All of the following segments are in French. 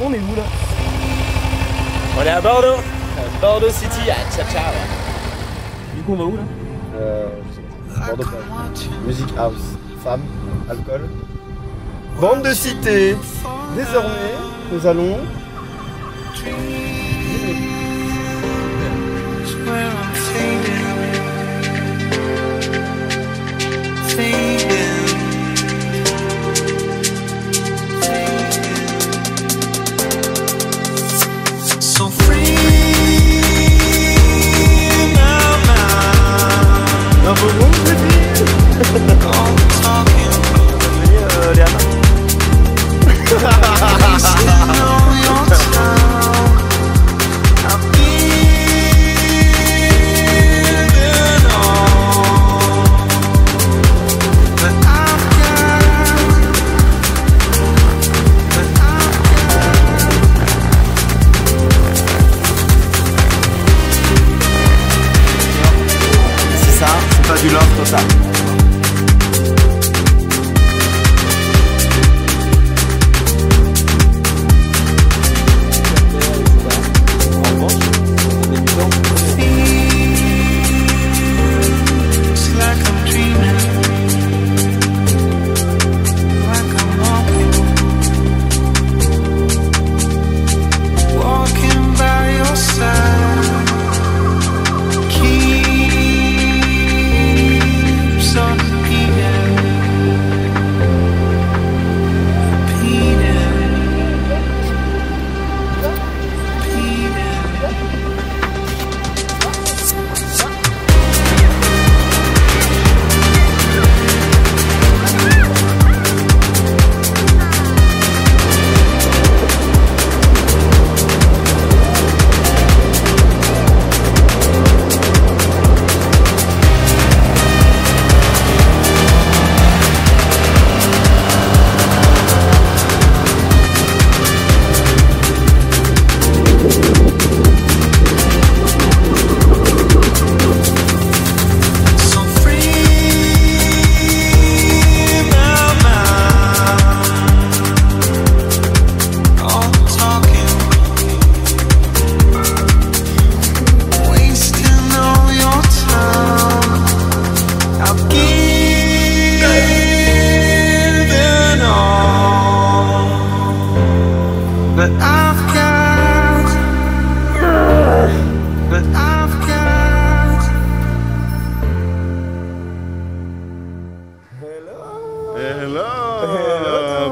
On est où là? On est à Bordeaux. Bordeaux City, à Tcha-Tcha. Du coup on va où là? Bordeaux Plage. Music house. Femmes, alcool. Bande de cité. Désormais, nous allons. C'est pas du love total.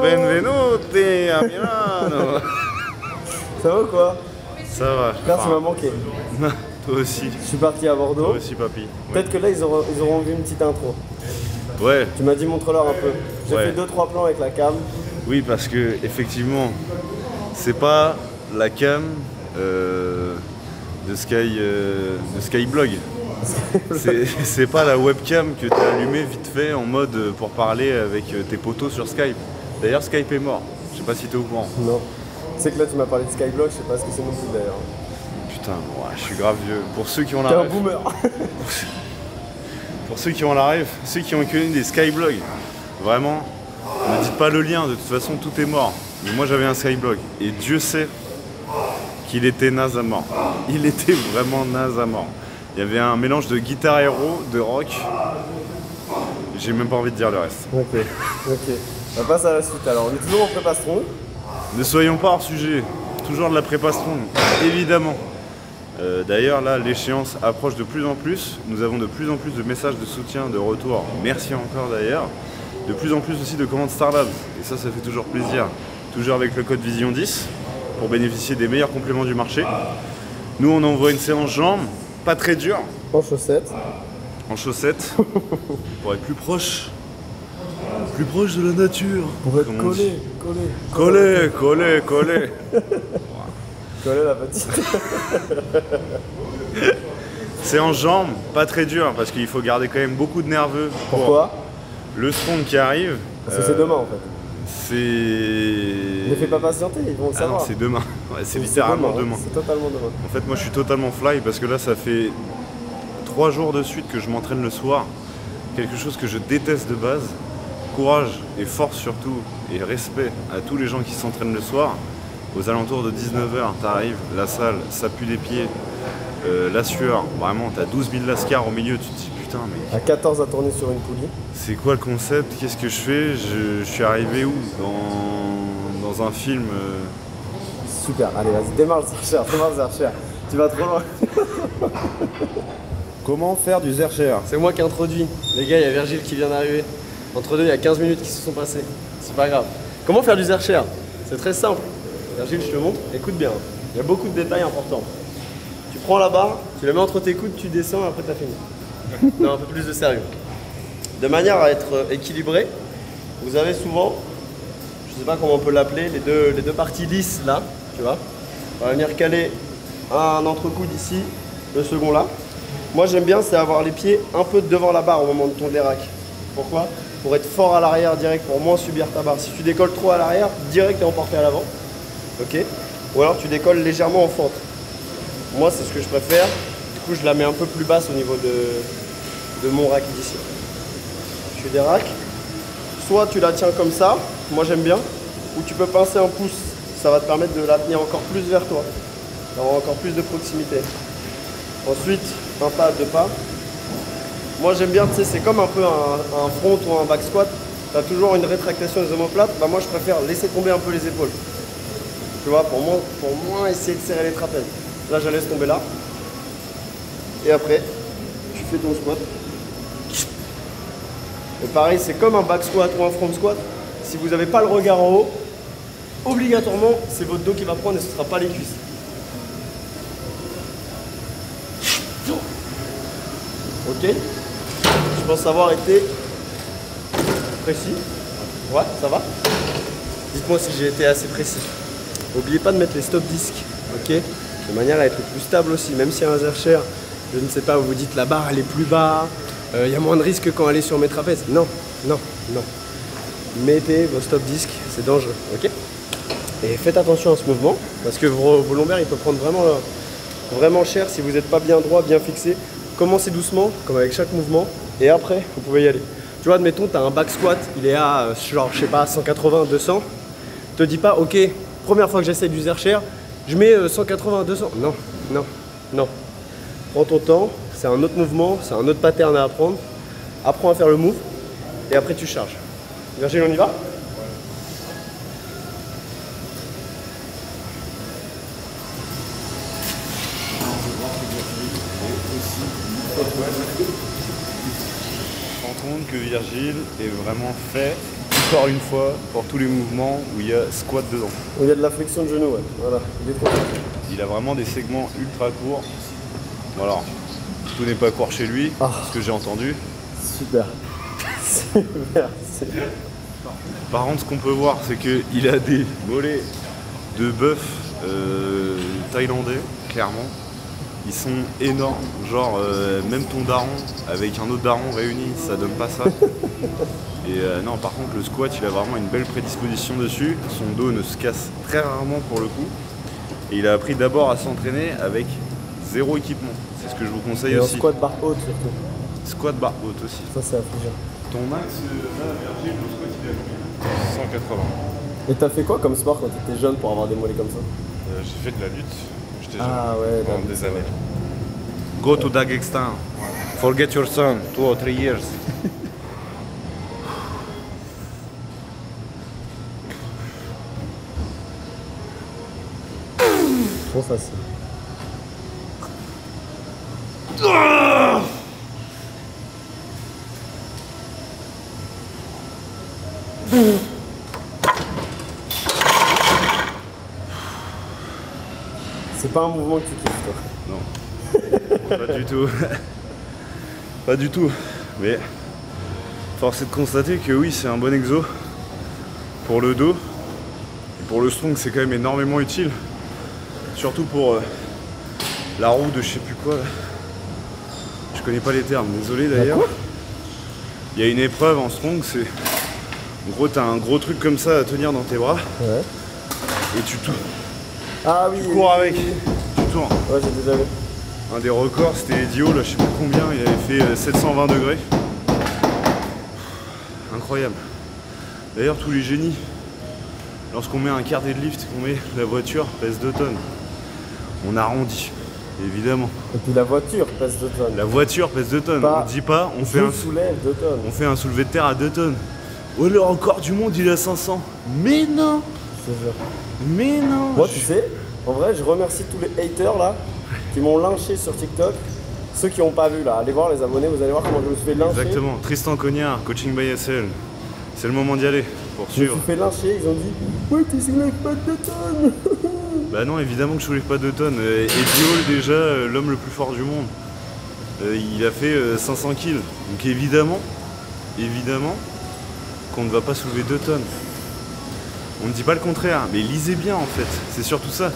Benvenuti a Milano. Ça va ou quoi? Ça va. Frère, tu m'as manqué. Toi aussi. Je suis parti à Bordeaux. Toi aussi, papy. Peut-être que là, ils auront vu une petite intro. Ouais. Tu m'as dit montre-leur un peu. J'ai Ouais. fait 2-3 plans avec la cam. Oui, parce que effectivement, c'est pas la cam de Skyblog. C'est pas la webcam que tu as allumée vite fait en mode pour parler avec tes potos sur Skype. D'ailleurs, Skype est mort. Je sais pas si t'es au courant. Non. Tu sais que là, tu m'as parlé de Skyblog, je sais pas ce que c'est non plus d'ailleurs. Putain, ouais, je suis grave vieux. Pour ceux qui ont la T'es un ref, boomer. pour ceux qui ont la ref, ceux qui ont connu des Skyblogs, vraiment, ne dites pas le lien, de toute façon tout est mort. Mais moi j'avais un Skyblog et Dieu sait qu'il était naze à mort. Il était vraiment naze à mort. Il y avait un mélange de guitare héros, de rock. J'ai même pas envie de dire le reste. Ok. On passe à la suite alors. On est toujours en prépa strong. Ne soyons pas hors sujet. Toujours de la prépa strong, évidemment. D'ailleurs là l'échéance approche de plus en plus. Nous avons de plus en plus de messages de soutien, de retour. Merci encore d'ailleurs. De plus en plus aussi de commandes Starlab. Et ça fait toujours plaisir. Toujours avec le code Vision 10 pour bénéficier des meilleurs compléments du marché. Nous on envoie une séance jambes, pas très dure. En chaussettes. En chaussettes. Pour être plus proche de la nature. Pour être comme on dit. collé. Collé. Collé la petite. C'est en jambes, pas très dur, parce qu'il faut garder quand même beaucoup de nerveux. Pourquoi? Le strong qui arrive. Parce que c'est demain en fait. C'est... Ne fais pas patienter, ils vont le Ah non, savoir. c'est demain. Ouais, c'est littéralement demain. C'est totalement demain. En fait, moi je suis totalement fly parce que là, ça fait 3 jours de suite que je m'entraîne le soir. Quelque chose que je déteste de base. Courage et force surtout, et respect à tous les gens qui s'entraînent le soir. Aux alentours de 19 h, t'arrives, la salle, ça pue des pieds, la sueur, vraiment, t'as 12 000 lascars au milieu, tu te dis putain, mais. À 14 à tourner sur une poulie. C'est quoi le concept? Qu'est-ce que je fais? Je suis arrivé où? Dans un film. Super, allez, vas-y, démarre le Zercher, démarre le Zercher. Tu vas trop loin. Comment faire du Zercher? C'est moi qui ai introduit. Les gars, il y a Virgile qui vient d'arriver. Entre deux, il y a 15 minutes qui se sont passées. C'est pas grave. Comment faire du Zercher? C'est très simple. Virgile, je te montre. Écoute bien. Il y a beaucoup de détails importants. Tu prends la barre, tu la mets entre tes coudes, tu descends et après t'as fini. Non, un peu plus de sérieux. De manière à être équilibré, vous avez souvent, je sais pas comment on peut l'appeler, les deux parties lisses là, tu vois. On va venir caler un entrecoude ici, le second là. Moi j'aime bien, c'est avoir les pieds un peu devant la barre au moment de ton dérac. Pourquoi? Pour être fort à l'arrière direct, pour moins subir ta barre. Si tu décolles trop à l'arrière, direct t'es emporté à l'avant. Ok? Ou alors tu décolles légèrement en fente. Moi c'est ce que je préfère. Du coup je la mets un peu plus basse au niveau de mon rack d'ici. Tu déraques. Soit tu la tiens comme ça, moi j'aime bien, ou tu peux pincer un pouce. Ça va te permettre de la tenir encore plus vers toi, d'avoir encore plus de proximité. Ensuite, un pas, deux pas. Moi j'aime bien, tu sais, c'est comme un peu un front ou un back squat. Tu as toujours une rétractation des omoplates. Bah, moi je préfère laisser tomber un peu les épaules. Tu vois, pour moins essayer de serrer les trapèzes. Là je laisse tomber là. Et après, tu fais ton squat. Et pareil, c'est comme un back squat ou un front squat. Si vous n'avez pas le regard en haut, obligatoirement, c'est votre dos qui va prendre et ce ne sera pas les cuisses. Ok? Je pense avoir été précis. Ouais, ça va? Dites-moi si j'ai été assez précis. N'oubliez pas de mettre les stop disques, ok? De manière à être le plus stable aussi. Même si un Zercher, je ne sais pas, vous vous dites la barre elle est plus bas, y a moins de risque quand elle est sur mes trapèzes. Non, non, non. Mettez vos stop disques, c'est dangereux, ok? Et faites attention à ce mouvement, parce que vos lombaires, il peut prendre vraiment cher si vous n'êtes pas bien droit, bien fixé. Commencez doucement, comme avec chaque mouvement, et après, vous pouvez y aller. Tu vois, admettons, tu as un back squat, il est à, genre, je sais pas, 180, 200. Te dis pas, ok, première fois que j'essaie du Zercher, je mets 180, 200. Non, non, non. Prends ton temps, c'est un autre mouvement, c'est un autre pattern à apprendre. Apprends à faire le move, et après tu charges. Virgile, on y va? Je me rends compte que Virgile est vraiment fait, encore une fois, pour tous les mouvements où il y a squat dedans. Il y a de la flexion de genou, ouais. Voilà, il est trop bien. Il a vraiment des segments ultra courts. Bon alors, tout n'est pas court chez lui, ce que j'ai entendu. Super. Super. Par contre, ce qu'on peut voir, c'est qu'il a des mollets de bœuf thaïlandais, clairement. Ils sont énormes, genre même ton daron avec un autre daron réuni, ça donne pas ça. Et non, par contre, le squat, il a vraiment une belle prédisposition dessus. Son dos ne se casse très rarement pour le coup. Et il a appris d'abord à s'entraîner avec zéro équipement. C'est ce que je vous conseille Et aussi. un squat barre haute surtout. Squat barre haute aussi. Ça, c'est affligeant. Ton max, là, Virgile, le squat, il est à 180. Et t'as fait quoi comme sport quand t'étais jeune pour avoir des mollets comme ça? J'ai fait de la lutte. J'étais jeune. Ah ouais, pendant des années. Go to Dagestan. Forget your son, 2 or 3 years. Trop facile. C'est pas un mouvement que tu kiffes, toi. Non. Pas du tout. Pas du tout. Mais force est de constater que oui, c'est un bon exo pour le dos. Et pour le strong, c'est quand même énormément utile. Surtout pour la roue de je sais plus quoi là. Je connais pas les termes, désolé d'ailleurs. Il y a une épreuve en strong, c'est en gros t'as un gros truc comme ça à tenir dans tes bras. Ouais. Et tu tournes. Ah oui. Tu cours avec. Tu tournes. Ouais, j'ai déjà vu. Un des records, c'était Dio, là, je sais plus combien, il avait fait 720 degrés. Incroyable. D'ailleurs, tous les génies lorsqu'on met un quart deadlift, qu'on met la voiture pèse 2 tonnes. On arrondit, évidemment. Et puis la voiture pèse 2 tonnes. La voiture pèse 2 tonnes. Pas- On dit pas, on fait Je un soulève 2 tonnes. On fait un soulevé de terre à 2 tonnes. Oh, le record du monde, il est à 500. Mais non, Je te jure. mais non. Moi, tu sais, en vrai, je remercie tous les haters là qui m'ont lynché sur TikTok. Ceux qui n'ont pas vu là, allez voir les abonnés, vous allez voir comment je me suis fait lyncher. Exactement. Tristan Cognard, coaching by SL. C'est le moment d'y aller pour Je me suivre. suis fait lyncher, ils ont dit ouais, tu soulèves pas 2 tonnes. Bah non, évidemment que je soulève pas 2 tonnes. Eddie Hall, déjà, l'homme le plus fort du monde. Il a fait 500 kills. Donc évidemment qu'on ne va pas soulever 2 tonnes. On ne dit pas le contraire, mais lisez bien en fait, c'est surtout ça.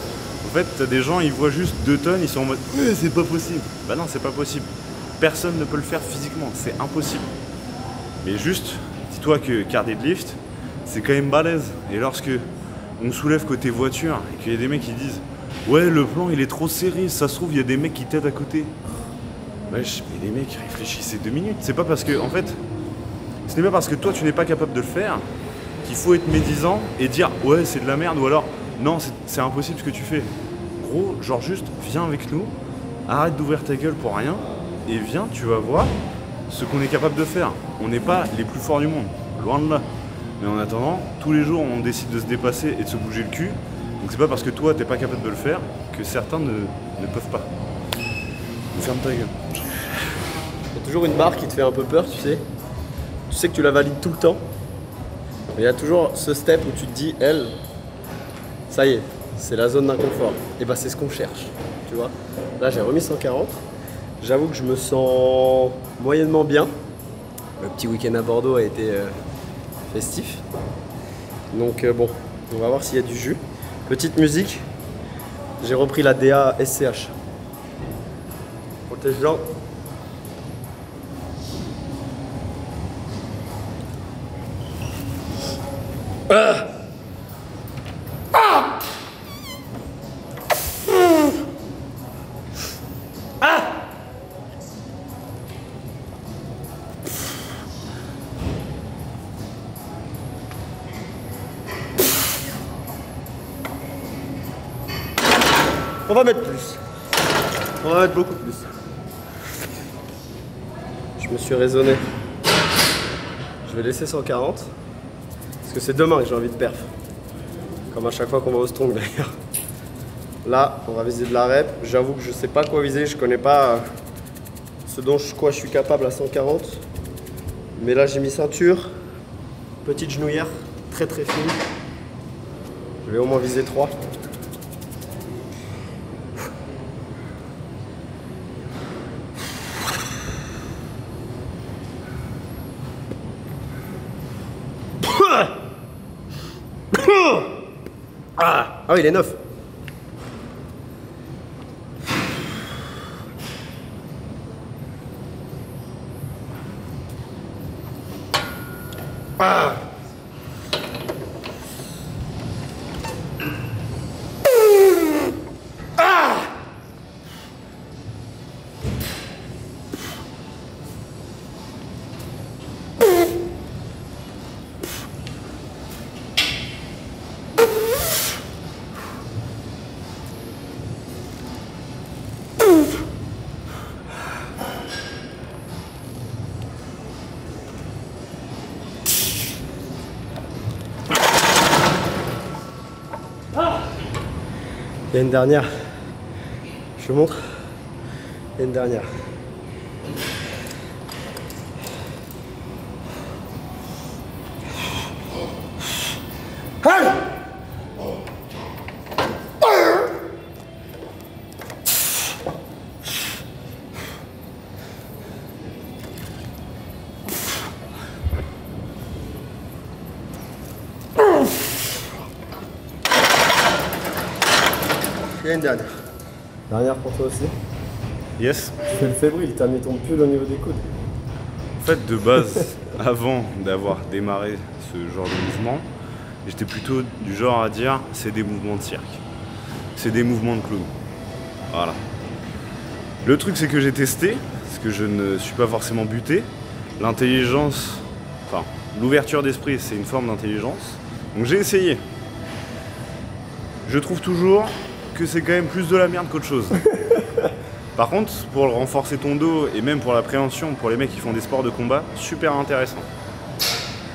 En fait, t'as des gens, ils voient juste 2 tonnes, ils sont en mode c'est pas possible. Bah non, c'est pas possible. Personne ne peut le faire physiquement, c'est impossible. Mais juste, dis-toi que car deadlift, c'est quand même balèze. Et lorsque on soulève côté voiture et qu'il y a des mecs qui disent ouais, le plan il est trop serré, ça se trouve, il y a des mecs qui t'aident à côté. Wesh, mais les mecs, réfléchissez 2 minutes. C'est pas parce que, en fait, ce n'est pas parce que toi tu n'es pas capable de le faire qu'il faut être médisant et dire ouais, c'est de la merde, ou alors non, c'est impossible ce que tu fais. Gros, genre juste viens avec nous, arrête d'ouvrir ta gueule pour rien et viens, tu vas voir ce qu'on est capable de faire. On n'est pas les plus forts du monde, loin de là. Mais en attendant, tous les jours on décide de se dépasser et de se bouger le cul. Donc c'est pas parce que toi t'es pas capable de le faire que certains ne peuvent pas. Donc ferme ta gueule. Il y a toujours une barre qui te fait un peu peur, tu sais. Tu sais que tu la valides tout le temps. Mais il y a toujours ce step où tu te dis, elle, ça y est, c'est la zone d'inconfort. Et bah c'est ce qu'on cherche, tu vois. Là j'ai remis 140. J'avoue que je me sens moyennement bien. Le petit week-end à Bordeaux a été festif. Donc bon, on va voir s'il y a du jus. Petite musique. J'ai repris la DA SCH. Protège-gens. On va mettre plus. On va mettre beaucoup plus. Je me suis raisonné. Je vais laisser 140. Parce que c'est demain que j'ai envie de perf. Comme à chaque fois qu'on va au strong d'ailleurs. Là, on va viser de la rep. J'avoue que je sais pas quoi viser. Je connais pas ce dont quoi je suis capable à 140. Mais là, j'ai mis ceinture. Petite genouillère. Très très fine. Je vais au moins viser 3. Ah oui, il est neuf. Ah. Il y a une dernière. Je te montre. Il y a une dernière. Il y a une dernière. Dernière pour toi aussi. Yes. Tu fais le fébrile, t'as mis ton pull au niveau des coudes. En fait, de base, avant d'avoir démarré ce genre de mouvement, j'étais plutôt du genre à dire c'est des mouvements de cirque. C'est des mouvements de clown. Voilà. Le truc, c'est que j'ai testé, parce que je ne suis pas forcément buté. L'intelligence, enfin, l'ouverture d'esprit, c'est une forme d'intelligence. Donc j'ai essayé. je trouve toujours que c'est quand même plus de la merde qu'autre chose. Par contre, pour renforcer ton dos et même pour la préhension, pour les mecs qui font des sports de combat, super intéressant.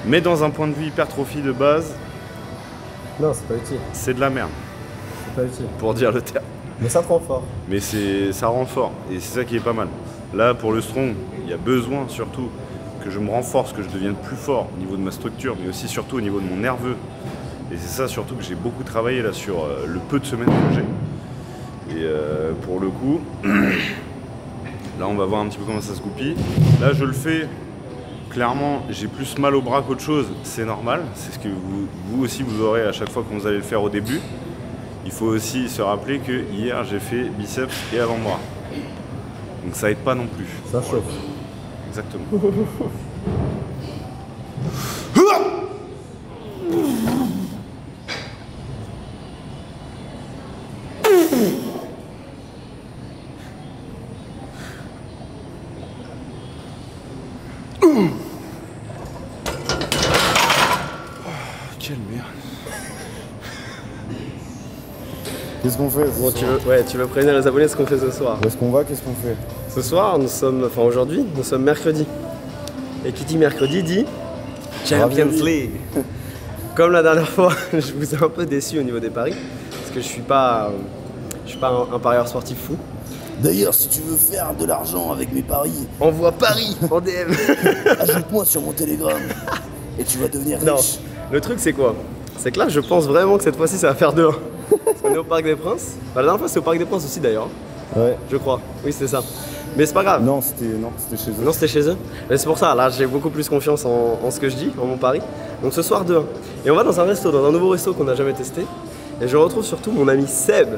Mais dans un point de vue hypertrophie de base, Non, c'est pas utile. c'est de la merde, C'est pas utile. pour dire le terme. Mais ça te rend fort. Mais ça rend fort, et c'est ça qui est pas mal. Là, pour le strong, il y a besoin surtout que je me renforce, que je devienne plus fort au niveau de ma structure, mais aussi surtout au niveau de mon nerveux. Et c'est ça surtout que j'ai beaucoup travaillé là sur le peu de semaines que j'ai. Et pour le coup, là on va voir un petit peu comment ça se goupille. Là je le fais, clairement j'ai plus mal au bras qu'autre chose, c'est normal. C'est ce que vous aussi vous aurez à chaque fois que vous allez le faire au début. Il faut aussi se rappeler que hier j'ai fait biceps et avant-bras. Donc ça aide pas non plus. Ça chauffe. Exactement. Quelle merde. Qu'est-ce qu'on fait Bon, tu veux prévenir les abonnés ce qu'on fait ce soir. Où est-ce qu'on va? Qu'est-ce qu'on fait? Ce soir, aujourd'hui, nous sommes mercredi. Et qui dit mercredi dit Champions League. Comme la dernière fois, je vous ai un peu déçu au niveau des paris, parce que je suis pas un parieur sportif fou. D'ailleurs, si tu veux faire de l'argent avec mes paris, Envoie Paris en DM. ajoute-moi sur mon Telegram et tu vas devenir Non, riche. le truc c'est quoi? C'est que là, je pense vraiment que cette fois-ci, ça va faire 2-1. On est au Parc des Princes. Bah, la dernière fois, c'était au Parc des Princes aussi d'ailleurs, Ouais. je crois. Oui, c'était ça. Mais c'est pas grave. Non, c'était chez eux. Non, c'était chez eux. Mais c'est pour ça, là, j'ai beaucoup plus confiance en ce que je dis, en mon pari. Donc ce soir, 2-1. Et on va dans un resto, dans un nouveau resto qu'on n'a jamais testé. Et je retrouve surtout mon ami Seb,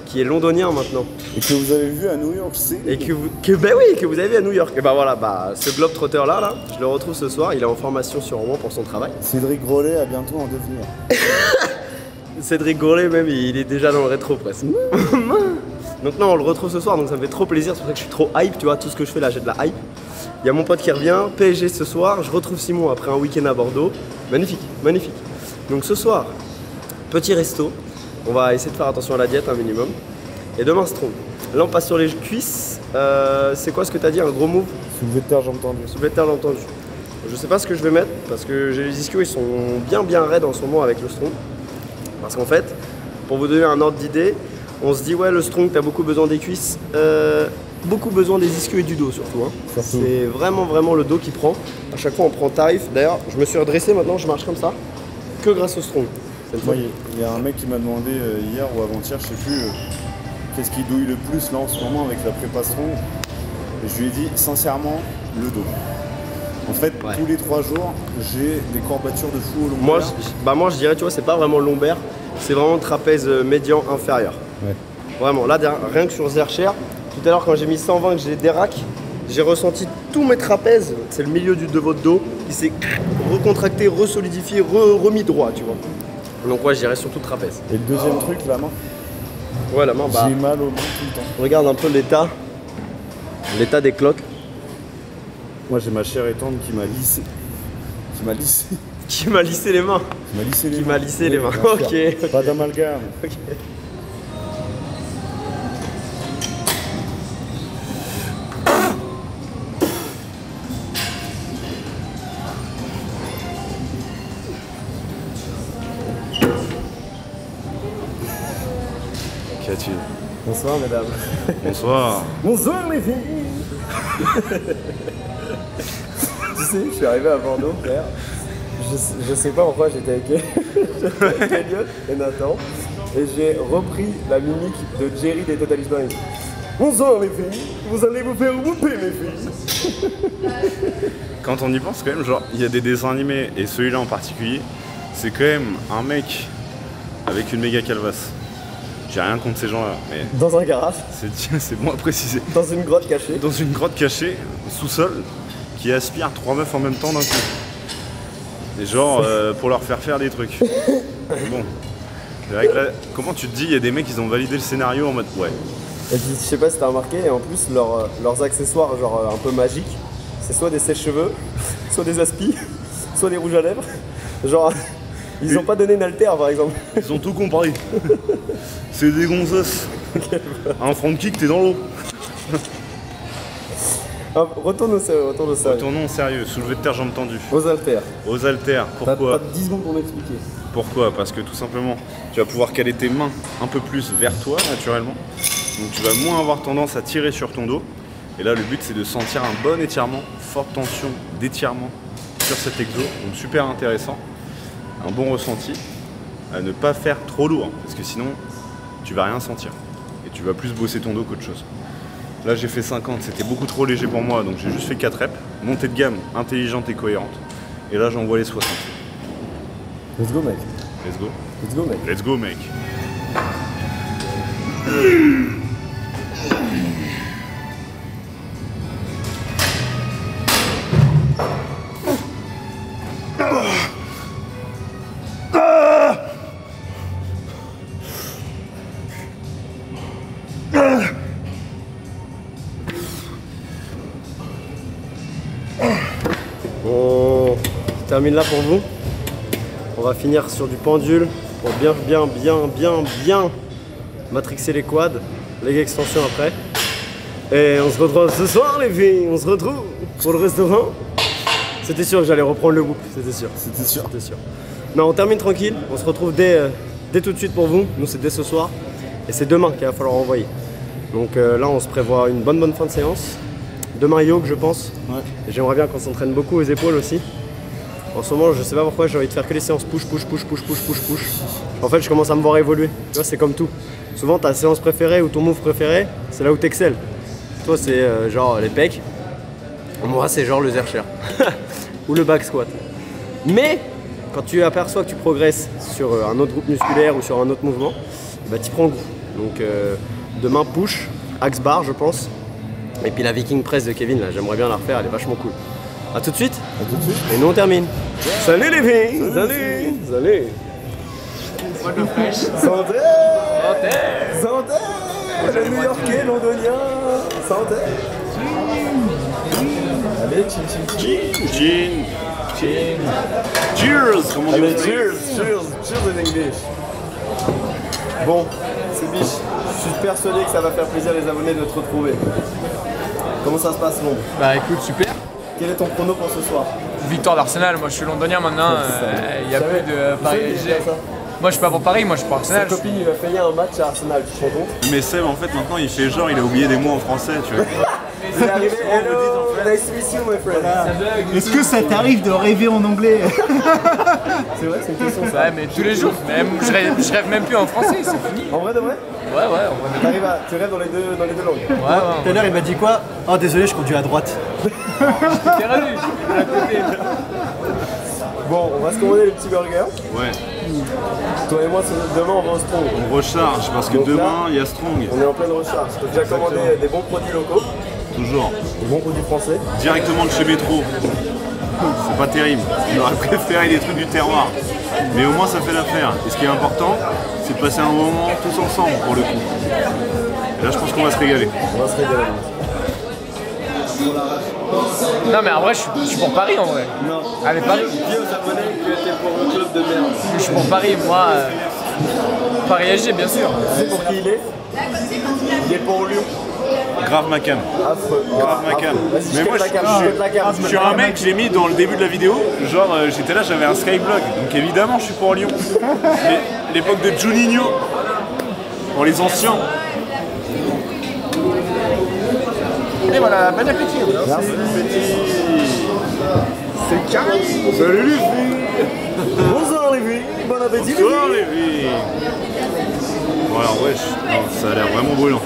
qui est londonien maintenant. Et que vous avez vu à New York, c'est. Et que vous avez vu à New York. Et bah voilà, ce globe-trotter là, je le retrouve ce soir. Il est en formation sur Rouen pour son travail. Cédric Grolet a bientôt en devenir. Cédric Gourlet même, il est déjà dans le rétro presque. Donc non, on le retrouve ce soir, donc ça me fait trop plaisir. C'est pour ça que je suis trop hype, tu vois, tout ce que je fais là, j'ai de la hype. Il y a mon pote qui revient, PSG ce soir, je retrouve Simon après un week-end à Bordeaux. Magnifique, magnifique. Donc ce soir, petit resto, on va essayer de faire attention à la diète un minimum. Et demain strong. Là on passe sur les cuisses. C'est quoi ce que t'as dit, un gros move? Soulevé de terre, j'ai entendu. Soulevé de terre, j'ai entendu. Je sais pas ce que je vais mettre parce que j'ai les ischios, ils sont bien raides en ce moment avec le strong. Parce qu'en fait, pour vous donner un ordre d'idée, on se dit ouais le strong t'as beaucoup besoin des cuisses, beaucoup besoin des ischios et du dos surtout. Hein. C'est vraiment le dos qui prend. À chaque fois on prend tarif. D'ailleurs je me suis redressé maintenant, je marche comme ça, que grâce au strong. Moi, il y a un mec qui m'a demandé hier ou avant-hier, je sais plus, qu'est-ce qui douille le plus là en ce moment avec la prépa strong. Et je lui ai dit sincèrement le dos. En fait, tous les 3 jours, j'ai des courbatures de fou au lombaire. Moi je dirais, tu vois, c'est pas vraiment lombaire, c'est vraiment trapèze médian inférieur. Ouais. Vraiment, là, rien que sur Zercher, tout à l'heure quand j'ai mis 120 que j'ai des racks, j'ai ressenti tous mes trapèzes, c'est le milieu de votre dos, il s'est recontracté, resolidifié, remis droit, tu vois. Donc ouais, je dirais surtout trapèze. Et le deuxième truc, la main. Ouais, la main, J'ai mal aux mains tout le temps. Regarde un peu l'état des cloques. Moi, j'ai ma chère étendre qui m'a lissé. Qui m'a lissé les mains. Qui m'a lissé les Qui mains. m'a lissé les mains. bien sûr. Ok. Pas d'amalgame. Ok. Qu'as-tu? Bonsoir mesdames. Bonsoir. Bonsoir les filles. Tu sais, je suis arrivé à Bordeaux, frère. Je sais pas pourquoi j'étais avec Elliot et Nathan. Et j'ai repris la mimique de Jerry des Total Spies. Bonsoir les filles, vous allez vous faire whooper mes filles. Quand on y pense quand même, genre, il y a des dessins animés, et celui-là en particulier, c'est quand même un mec avec une méga calvasse. J'ai rien contre ces gens-là, mais Dans un garage, c'est bon à préciser. dans une grotte cachée. Dans une grotte cachée, sous-sol, qui aspire 3 meufs en même temps d'un coup. Et genre, pour leur faire des trucs. Bon. C'est vrai que là, comment tu te dis, il y a des mecs, ils ont validé le scénario en mode ouais. Et puis je sais pas si t'as remarqué, et en plus leurs accessoires genre un peu magiques, c'est soit des sèche-cheveux, soit des aspis, soit des rouges à lèvres. Genre Ils ont pas donné une halter par exemple. Ils ont tout compris. C'est des gonzesses. Un front kick, t'es dans l'eau. Ah, retourne au sérieux, retourne au sérieux. Retournons sérieux, soulevé de terre, jambes tendues. Aux haltères. Aux haltères, T'as pourquoi 10 secondes pour m'expliquer. Pourquoi? Parce que tout simplement, tu vas pouvoir caler tes mains un peu plus vers toi, naturellement. Donc tu vas moins avoir tendance à tirer sur ton dos. Et là, le but, c'est de sentir un bon étirement, forte tension d'étirement sur cet exo. Donc super intéressant. Un bon ressenti. À ne pas faire trop lourd, parce que sinon, tu vas rien sentir. Et tu vas plus bosser ton dos qu'autre chose. Là, j'ai fait 50, c'était beaucoup trop léger pour moi, donc j'ai juste fait 4 reps. Montée de gamme intelligente et cohérente. Et là, j'envoie les 60. Let's go mec. Let's go. Let's go mec. Let's go, mec. On termine là pour vous. On va finir sur du pendule pour bien matrixer les quads, leg extension après. Et on se retrouve ce soir les filles, on se retrouve pour le restaurant. C'était sûr que j'allais reprendre le whoop, c'était sûr. C'était sûr. C'était sûr. Non, on termine tranquille, on se retrouve dès tout de suite pour vous. Nous c'est dès ce soir et c'est demain qu'il va falloir envoyer. Donc là on se prévoit une bonne fin de séance. Demain yoga je pense. Ouais. Et j'aimerais bien qu'on s'entraîne beaucoup aux épaules aussi. En ce moment je sais pas pourquoi j'ai envie de faire que les séances push. En fait je commence à me voir évoluer. Tu vois c'est comme tout. Souvent ta séance préférée ou ton move préféré c'est là où t'excelles. Toi c'est genre les pecs. Moi c'est genre le Zercher. Ou le back squat. Mais quand tu aperçois que tu progresses sur un autre groupe musculaire ou sur un autre mouvement, bah tu prends goût. Donc demain push, axe bar je pense. Et puis la Viking Press de Kevin là, j'aimerais bien la refaire, elle est vachement cool. A tout de suite. À tout de suite. Et nous on termine. Salut les filles. Salut. Salut. Santé. Santé. Le New-Yorkais, londonien. Santé. Allez, chin. Cheers, comme on dit. Allez, cheers. Cheers in English. Bon, c'est biche. Je suis persuadé que ça va faire plaisir les abonnés de te retrouver. Comment ça se passe, Londres? Bah écoute, super. Quel est ton prono pour ce soir? Victoire d'Arsenal, moi je suis londonien maintenant, il n'y a plus de Paris SG. Moi je suis pas pour Paris, moi je suis pour Sa Arsenal. copine, il va payer un match à Arsenal, tu te rends compte? Mais Seb, en fait, maintenant, il fait genre, il a oublié des mots en français, tu vois. Il est arrivé, hello, nice to meet you, my friend. Est-ce que ça t'arrive de rêver en anglais? C'est vrai, c'est une question ça. Ouais, mais tous les jours, même, je rêve même plus en français, c'est fini. En vrai de vrai? Ouais, en vrai. Tu rêves dans les deux langues? Ouais, Tout à l'heure, il m'a dit quoi? Oh, désolé, je conduis à droite. T'es revenu, à côté. Bon, on va se commander les petits burgers. Ouais, Toi et moi, demain, on va au Strong. on recharge, parce que Donc là, demain, il y a Strong. On est en pleine recharge. Tu as déjà commandé des bons produits locaux, Toujours. des bons produits français. Directement de chez Métro. C'est pas terrible. On aurait préféré des trucs du terroir. Mais au moins, ça fait l'affaire. Et ce qui est important, c'est de passer un moment tous ensemble, pour le coup. Et là, je pense qu'on va se régaler. On va se régaler. Non mais en vrai, je suis pour Paris en vrai. Non. Allez, Paris. Dis aux abonnés que t'es pour le club de merde. Je suis pour Paris, moi. Paris SG, bien sûr. Tu sais pour qui il est? Il est pour Lyon. Grave ma cam. Affreux. Grave ma cam. Vas-y, Mais moi, je jette la cam. je suis un mec, je l'ai mis dans le début de la vidéo. Genre, j'étais là, j'avais un Skyblog. Donc évidemment, je suis pour Lyon. Mais l'époque de Juninho. Pour les anciens. Et voilà, bon appétit. Merci. C'est carré. Salut les filles. Bonsoir les filles. Bon appétit. Bonsoir les filles. Bon alors wesh, non, ça a l'air vraiment brûlant.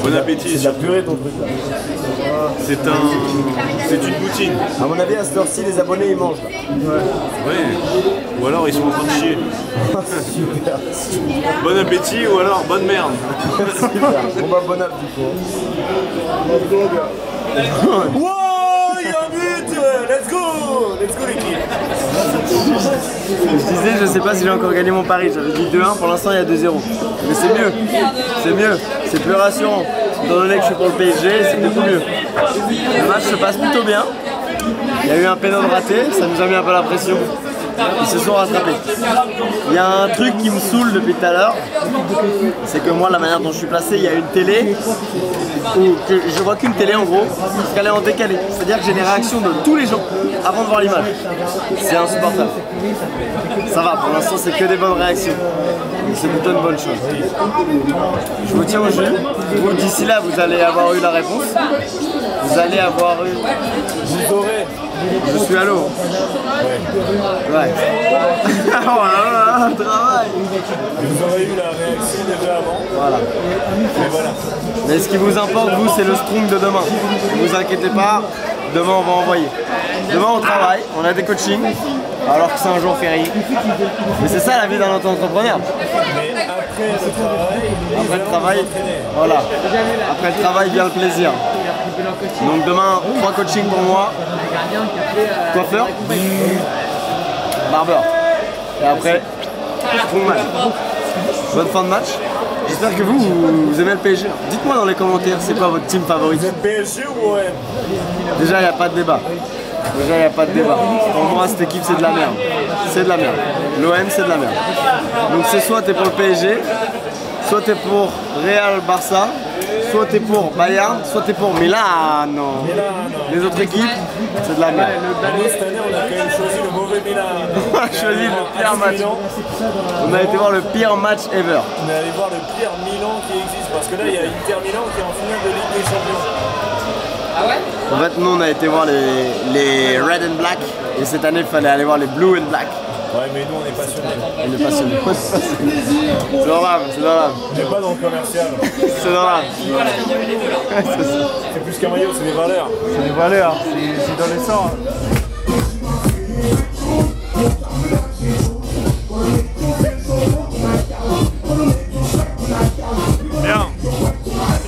Bon appétit. C'est de la purée ton truc là. C'est une poutine. À mon avis, à cette heure-ci, les abonnés ils mangent là. Ouais. Ou alors ils sont en train de chier. Super. Bon appétit ou alors bonne merde. Super. On va bon appétit du coup. Wow, il y a un but. Let's go. Let's go l'équipe. Je disais, je sais pas si j'ai encore gagné mon pari. J'avais dit 2-1, pour l'instant il y a 2-0. Mais c'est mieux. C'est mieux. C'est plus rassurant. Étant donné que je suis pour le PSG, c'est beaucoup mieux. Le match se passe plutôt bien. Il y a eu un pénal raté, ça nous a mis un peu la pression. ils se sont rattrapés. Il y a un truc qui me saoule depuis tout à l'heure, c'est que moi, la manière dont je suis placé, il y a une télé où je vois qu'une télé en gros, parce qu'elle est en décalé. C'est-à-dire que j'ai les réactions de tous les gens avant de voir l'image. C'est insupportable. Ça va, pour l'instant, c'est que des bonnes réactions. C'est plutôt une bonne chose. Je vous tiens au jeu. Vous, d'ici là, vous allez avoir eu la réponse. Vous allez avoir eu... Vous aurez. Je suis à l'eau. Ouais. Oh là là, travail. Vous aurez eu la réaction déjà avant. Voilà. Mais voilà. Mais ce qui vous importe, vous, c'est le strong de demain. Ne vous inquiétez pas, demain, on va envoyer. Demain, on travaille, on a des coachings, alors que c'est un jour férié. Mais c'est ça la vie d'un entrepreneur. Mais après le travail, voilà. Après le travail vient le plaisir. Donc demain, 3 coachings pour moi. Coiffeur, barbeur. Et après, strong match. Bonne fin de match. J'espère que vous aimez le PSG. Dites-moi dans les commentaires, c'est quoi votre team favorite? vous êtes PSG ou OM? Déjà, il n'y a pas de débat. Pour moi, cette équipe, c'est de la merde. C'est de la merde. L'OM, c'est de la merde. Donc c'est soit t'es pour le PSG, soit t'es pour Real Barça, soit t'es pour Bayern, soit t'es pour Milan. Non. Les autres équipes, c'est de la merde. Nous, cette année, on a quand même choisi le mauvais Milan. On a choisi le pire match. On a été voir le pire match ever. On est allé voir le pire Milan qui existe. Parce que là, il y a Inter Milan qui est en finale de Ligue des Champions. En fait, nous, on a été voir les Red and Black. Et cette année, il fallait aller voir les Blue and Black. Ouais, mais nous, on est passionnés. On est passionnés. C'est normal, c'est normal. On n'est pas dans le commercial. C'est normal. C'est plus qu'un maillot, c'est des valeurs. C'est des valeurs, c'est dans le sang. Bien.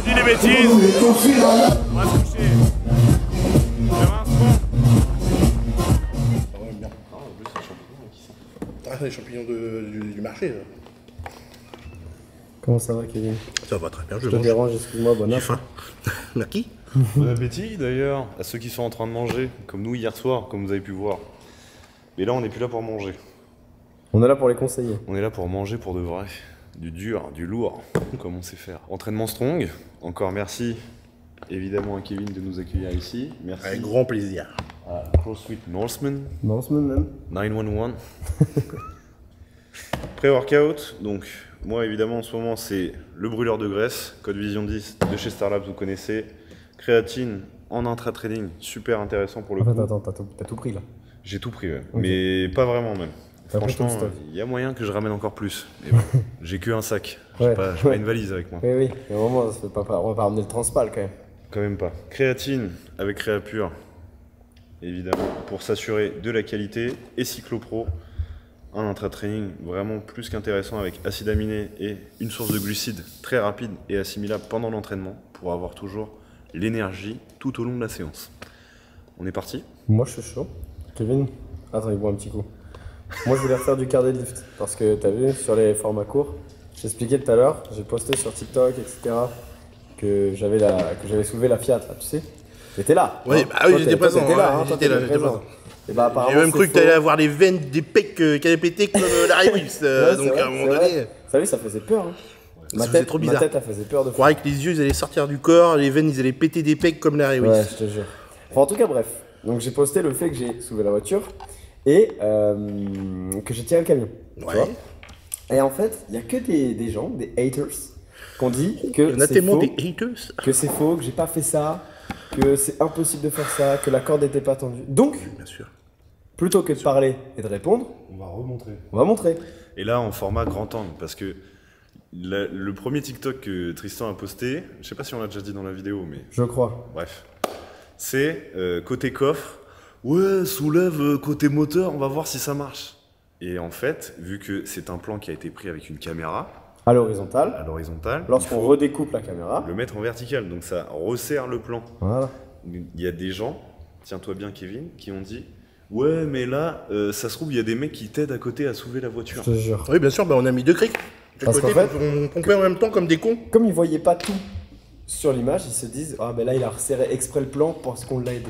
Tu dis des bêtises. On va se coucher. Demain, Ah, les champignons du marché. Là. Comment ça va, Kevin? Ça va très bien, Je te dérange, excuse-moi, bon J'ai app. faim. Merci. Bon appétit d'ailleurs à ceux qui sont en train de manger, comme nous hier soir, comme vous avez pu voir. Mais là, on n'est plus là pour manger. On est là pour les conseiller. On est là pour manger pour de vrai. Du dur, du lourd, comme on sait faire. Entraînement strong. Encore merci évidemment à Kevin de nous accueillir ici. Merci Avec grand plaisir. à CrossFit Norseman, Non, ce même. 911. Pré-workout, donc moi évidemment en ce moment c'est le brûleur de graisse, Code Vision 10 de chez Starlabs, vous connaissez. Créatine en intra-training, super intéressant pour le coup. Attends, t'as tout pris là. J'ai tout pris, ouais. Mais pas vraiment même. T'as pris Franchement, tout le stock. il y a moyen que je ramène encore plus. Mais bon, j'ai que un sac, j'ai Ouais. pas une valise avec moi. Oui, mais au moins, on va pas ramener le transpal quand même. Quand même pas. Créatine avec Créapure, évidemment, pour s'assurer de la qualité. Et Cyclopro, un intra-training vraiment plus qu'intéressant avec acide aminé et une source de glucides très rapide et assimilable pendant l'entraînement pour avoir toujours l'énergie tout au long de la séance. On est parti? Moi, je suis chaud. Kevin, attends, il boit un petit coup. Moi, je voulais refaire du cardio lift parce que t'as vu sur les formats courts, j'expliquais tout à l'heure, j'ai posté sur TikTok, etc. que j'avais soulevé la Fiat, là, tu sais. T'étais là. Oui, hein. bah oui, Toi, j'étais présent. T'étais là, Ouais, hein, toi, j'étais là, t'étais j'étais présent. présent. Et bah, apparemment, J'ai même cru c'est que t'allais faux. avoir les veines des pecs qui allaient péter comme Larry Wills. Ouais, Donc c'est à un vrai, moment c'est donné, vrai. T'as vu, ça faisait peur. Hein. ça faisait trop bizarre. Ma tête, elle faisait peur de on fou. croirait que les yeux ils allaient sortir du corps, les veines ils allaient péter des pecs comme Larry Ouais, Wills. je te jure. Enfin, en tout cas, bref. Donc, j'ai posté le fait que j'ai soulevé la voiture et que j'ai tiré le camion. Tu Ouais. vois. Et en fait, il n'y a que des gens, des haters, qu'on dit Il y que en a c'est tellement faux, des haters. que c'est faux, que j'ai pas fait ça, que c'est impossible de faire ça, que la corde n'était pas tendue. Donc, Bien sûr. plutôt que de parler et de répondre, On va remontrer. on va montrer. Et là, en format grand angle, parce que le premier TikTok que Tristan a posté, je sais pas si on l'a déjà dit dans la vidéo, mais Je crois. bref, c'est côté coffre, ouais, soulève côté moteur, on va voir si ça marche. Et en fait, vu que c'est un plan qui a été pris avec une caméra À l'horizontale, à l'horizontale, il lorsqu'on faut redécoupe la caméra. le mettre en vertical, donc ça resserre le plan. Voilà. Il y a des gens, tiens-toi bien Kevin, qui ont dit ouais, mais là, ça se trouve, il y a des mecs qui t'aident à côté à soulever la voiture. Je te jure. Oui, bien sûr, bah, on a mis deux crics. De Parce côté, qu'en fait, on pompait en même temps comme des cons. Comme ils voyaient pas tout sur l'image, ils se disent ah ben là il a resserré exprès le plan parce qu'on l'a aidé.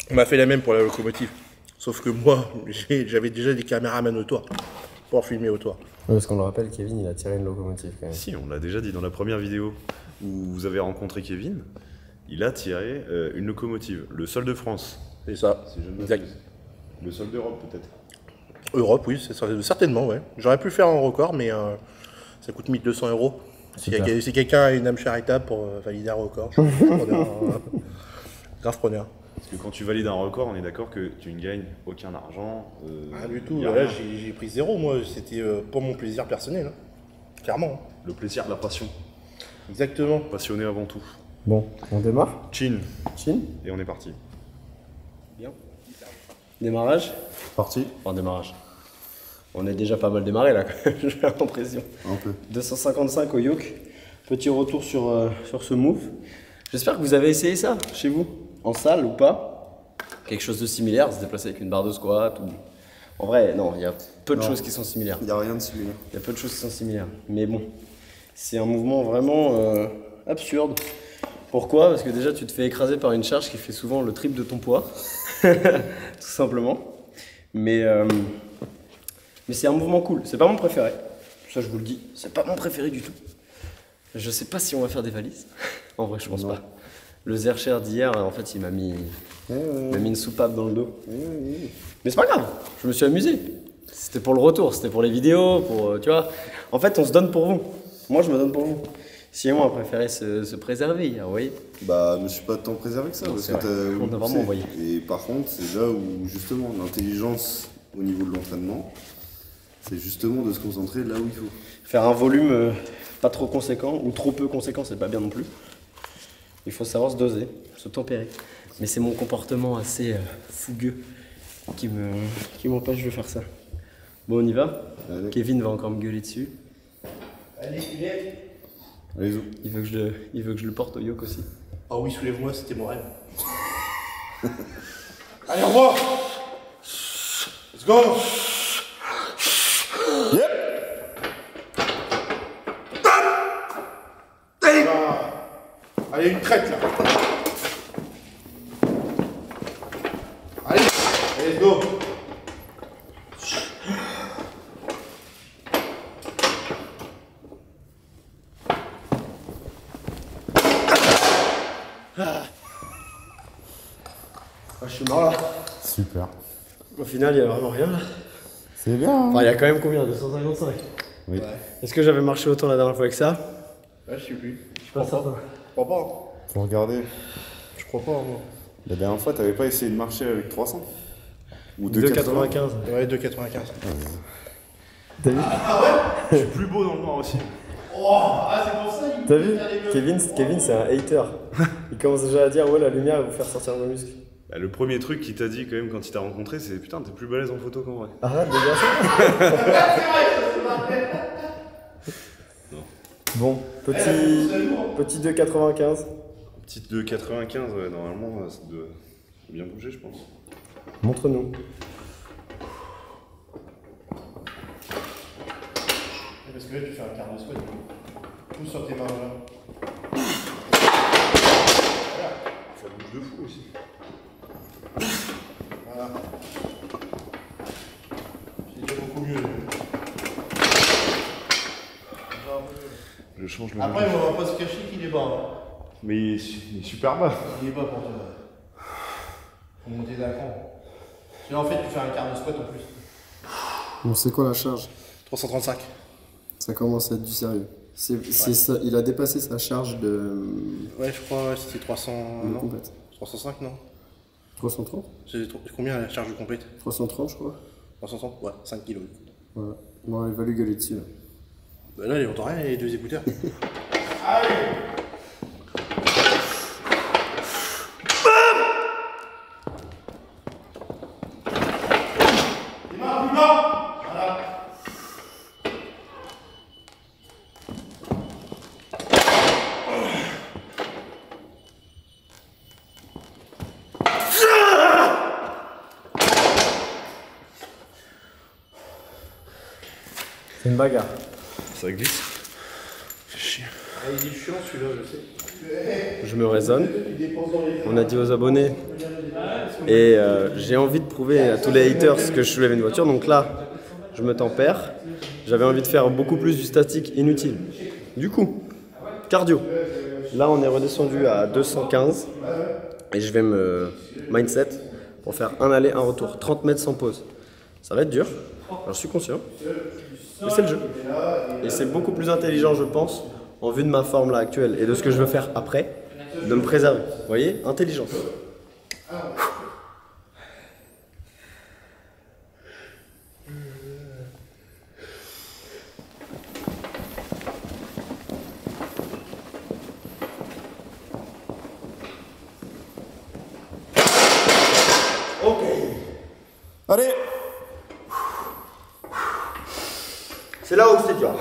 On m'a fait la même pour la locomotive. Sauf que moi, j'avais déjà des caméramans au toit pour filmer au toit. Parce qu'on le rappelle, Kevin, il a tiré une locomotive quand même. Si, on l'a déjà dit dans la première vidéo où vous avez rencontré Kevin, il a tiré une locomotive, le sol de France. C'est ça. Si je ne Exact. m'abuse. Le sol d'Europe peut-être. Europe, oui, c'est certainement, ouais. J'aurais pu faire un record, mais ça coûte 1200 €. Si quelqu'un a une âme charitable pour valider un record, je suis preneur, grave preneur. Parce que quand tu valides un record, on est d'accord que tu ne gagnes aucun argent. Rien du tout. y a Là, rien. j'ai pris 0, moi. C'était pour mon plaisir personnel. Hein. Clairement. Hein. Le plaisir, la passion. Exactement. Passionné avant tout. Bon, on démarre. Chin. Chin. Et on est parti. Bien. Démarrage. Parti. En démarrage. On est déjà pas mal démarré là, quand même, j'ai l'impression. Un peu. 255 au yoke. Petit retour sur ce move. J'espère que vous avez essayé ça chez vous, en salle ou pas. Quelque chose de similaire, se déplacer avec une barre de squat ou... En vrai, non, il y a peu de choses qui sont similaires. Il n'y a rien de similaire. Il y a peu de choses qui sont similaires. Mais bon, c'est un mouvement vraiment absurde. Pourquoi? Parce que déjà, tu te fais écraser par une charge qui fait souvent le triple de ton poids. Tout simplement. Mais c'est un mouvement cool. C'est pas mon préféré. Ça, je vous le dis. C'est pas mon préféré du tout. Je sais pas si on va faire des valises. En vrai, je pense pas. Le Zercher d'hier, en fait, il m'a mis une soupape dans le dos. Mais c'est pas grave. Je me suis amusé. C'était pour le retour. C'était pour les vidéos. Tu vois. En fait, on se donne pour vous. Moi, je me donne pour vous. Simon a préféré se préserver hier, vous voyez. Bah, je me suis pas tant préservé que ça. Non, Parce c'est que vrai. On a vraiment c'est- envoyé. Et par contre, c'est là où justement l'intelligence au niveau de l'entraînement, c'est justement de se concentrer là où il faut. Faire un volume pas trop conséquent ou trop peu conséquent, c'est pas bien non plus. Il faut savoir se doser, se tempérer. Mais c'est mon comportement assez fougueux qui m'empêche de faire ça. Bon, on y va. Allez. Kevin va encore me gueuler dessus. Allez-y. Il veut que je le porte au yoke aussi. Ah oui, soulève-moi, c'était mon rêve. Allez, au revoir. Let's go. Yep. Allez, une traite là. Allez, let's go. Ah, je suis mort là. Super. Au final, il y a vraiment rien là. C'est bien. Hein. Enfin, il y a quand même combien? 255. Oui. Est-ce que j'avais marché autant la dernière fois que ça? Ouais, je sais plus. Je suis pas certain. Je crois pas. Faut regarder. Je crois pas, moi. La dernière fois, t'avais pas essayé de marcher avec 300 ou 2,95. Ouais, 2,95. T'as vu? Je suis plus beau dans le noir aussi. T'as vu? Kevin c'est un hater. Il commence déjà à dire ouais la lumière va vous faire sortir vos muscles. Bah, le premier truc qu'il t'a dit quand même quand il t'a rencontré, c'est putain, t'es plus balèze en photo qu'en vrai. Arrête de dire ça. Bon, petit 2,95. Petite de 95, ouais, normalement, ça doit bien bouger, je pense. Montre-nous. Parce que là, tu fais un quart de squat. Tout sur tes mains là. Ça bouge de fou aussi. Voilà. C'est déjà beaucoup mieux. Je change le Après, on va pas se cacher qu'il est bas. Hein. Mais il est super bas. Il est bas pour toi. Faut monter d'un cran. Là, en fait, tu fais un quart de squat en plus. Bon, c'est quoi la charge? 335. Ça commence à être du sérieux. C'est ça, il a dépassé sa charge de Ouais, je crois ouais, c'était 300. Non. complète. 305, non 330 C'est combien la charge complète 330, je crois. 360 Ouais, 5 kilos. Voilà. Bon, il va lui gueuler dessus là. Bah là, il entend rien, il y a les deux écouteurs. C'est une bagarre. Ça glisse. Ah, il est chiant celui-là, je sais. je me raisonne. On a dit aux abonnés. Et j'ai envie de prouver à tous les haters que je soulève une voiture. Donc là, je me tempère. J'avais envie de faire beaucoup plus du statique inutile. Du coup, cardio. Là, on est redescendu à 215. Et je vais me mindset pour faire un aller, un retour. 30 mètres sans pause. Ça va être dur. Alors, je suis conscient. Mais c'est le jeu. Et c'est beaucoup plus intelligent, je pense, en vue de ma forme là actuelle et de ce que je veux faire après, de me préserver. Vous voyez? Intelligence. Ok. Allez. C'est là où c'est dur.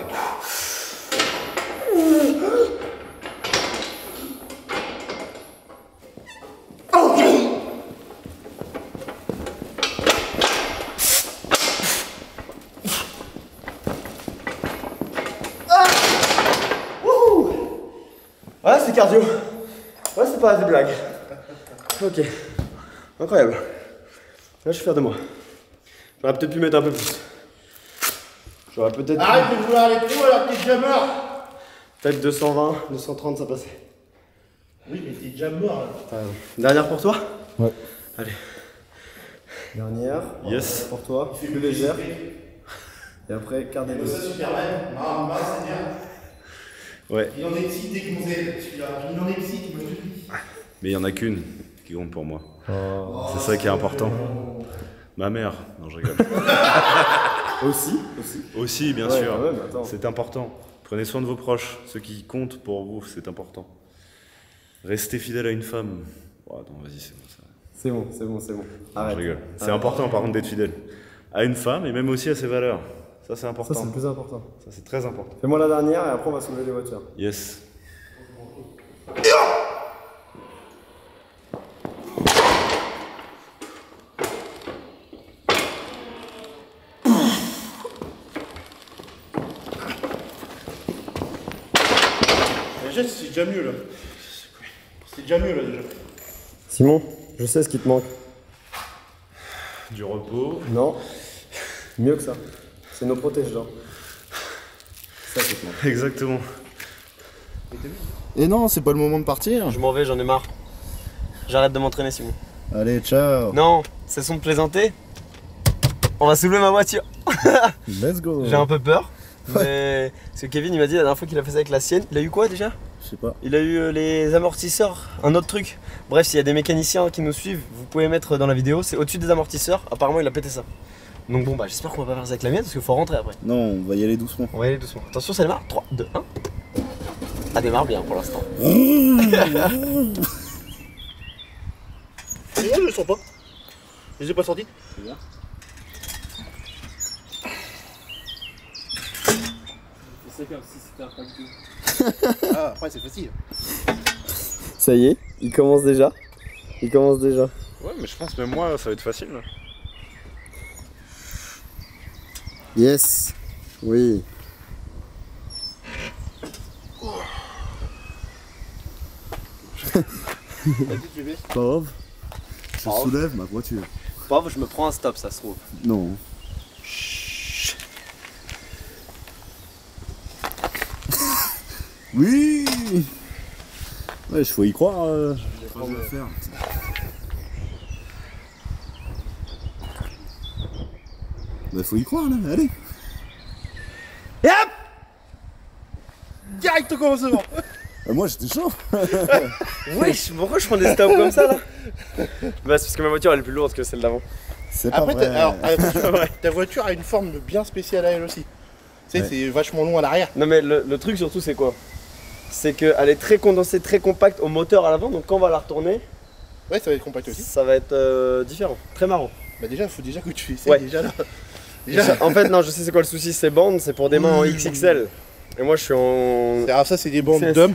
Ouais, c'est cardio. Ouais, c'est pas des blagues. Ok. Incroyable. Là, je suis fier de moi. J'aurais peut-être pu mettre un peu plus. J'aurais peut-être. Arrête de vouloir aller trop alors que t'es déjà mort. Peut-être 220, 230, ça passait. Oui, mais t'es déjà mort là. T'as raison. Dernière pour toi? Ouais. Allez. Dernière. Yes. Pour toi, plus légère. Et après, quart des deux. Superman, non, c'est bien. Ouais. Il en excite dès qu'on sait, celui-là. Il en excite, moi je te dis. Mais il y en a qu'une qui compte pour moi. C'est ça qui est important. Ma mère. Non, je rigole. Aussi, bien sûr. Ouais, mais attends. C'est important. Prenez soin de vos proches. Ceux qui comptent pour vous, c'est important. Restez fidèle à une femme. Oh, attends, vas-y, c'est bon ça. C'est bon, c'est bon, c'est bon. Je Arrête. rigole. C'est important par contre d'être fidèle à une femme et même aussi à ses valeurs. Ça c'est important. Ça, c'est le plus important. Ça c'est très important. Fais-moi la dernière et après, on va soulever les voitures. Yes. Déjà, c'est déjà mieux là. C'est déjà mieux là déjà. Simon, je sais ce qui te manque. Du repos. Non. Mieux que ça. C'est nos protège-dents. Ça, c'est te manque. Exactement. Et non, c'est pas le moment de partir. Je m'en vais, j'en ai marre. J'arrête de m'entraîner, Simon. Allez, ciao. Non, c'est son de plaisanter. On va soulever ma voiture. Let's go. J'ai un peu peur. Mais parce que Kevin il m'a dit la dernière fois qu'il a fait ça avec la sienne, il a eu quoi déjà? Je sais pas. Il a eu les amortisseurs, un autre truc. Bref, s'il y a des mécaniciens qui nous suivent, vous pouvez mettre dans la vidéo, c'est au-dessus des amortisseurs. Apparemment il a pété ça. Donc bon bah j'espère qu'on va pas faire ça avec la mienne parce qu'il faut rentrer après. Non, on va y aller doucement. On va y aller doucement. Attention, ça démarre. 3, 2, 1. Ça démarre bien pour l'instant. Je le sens pas. Je les ai pas sortis. C'est bien. C'est comme si c'était un facteur. Ah, après c'est facile. Ça y est, il commence déjà. Il commence déjà. Ouais, mais je pense même moi ça va être facile. Là. Yes. Oui. Pauvre. Je soulève ma voiture. Pauvre, je me prends un stop, ça se trouve. Non. Oui. Ouais, il faut y croire. Pas le faire. Bah faut y croire là, allez. Et hop. Direct au commencement. Moi j'étais chaud. Wesh, pourquoi je prends des stops comme ça là? Bah c'est parce que ma voiture elle est plus lourde que celle d'avant. C'est pas Après, vrai. alors, ta voiture a une forme bien spéciale à elle aussi. Tu sais, Ouais. c'est vachement long à l'arrière. Non mais le truc surtout c'est quoi? C'est qu'elle est très condensée, très compacte au moteur à l'avant, donc quand on va la retourner, Ouais, ça va être compact aussi. ça va être différent, très marrant. Bah déjà, faut déjà que tu essayes Ouais. déjà là. Déjà. En fait non, je sais c'est quoi le souci, ces bandes c'est pour des mains en XXL. Et moi je suis en... Alors ça, c'est des bandes CS. d'hommes.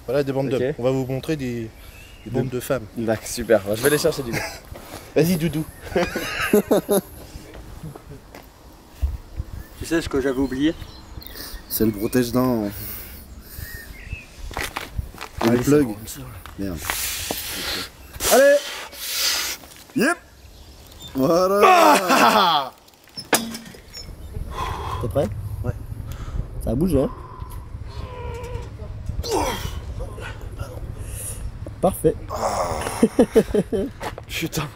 Voilà, des bandes Ok. d'hommes. On va vous montrer des bandes de femmes. D'accord, super, je vais les chercher du coup. Vas-y, Doudou. Tu sais ce que j'avais oublié? C'est le protège-dents. Et le plug. Merde. Allez. Yep. Voilà. T'es prêt? Ouais. Ça a bougé, hein? Parfait. Putain.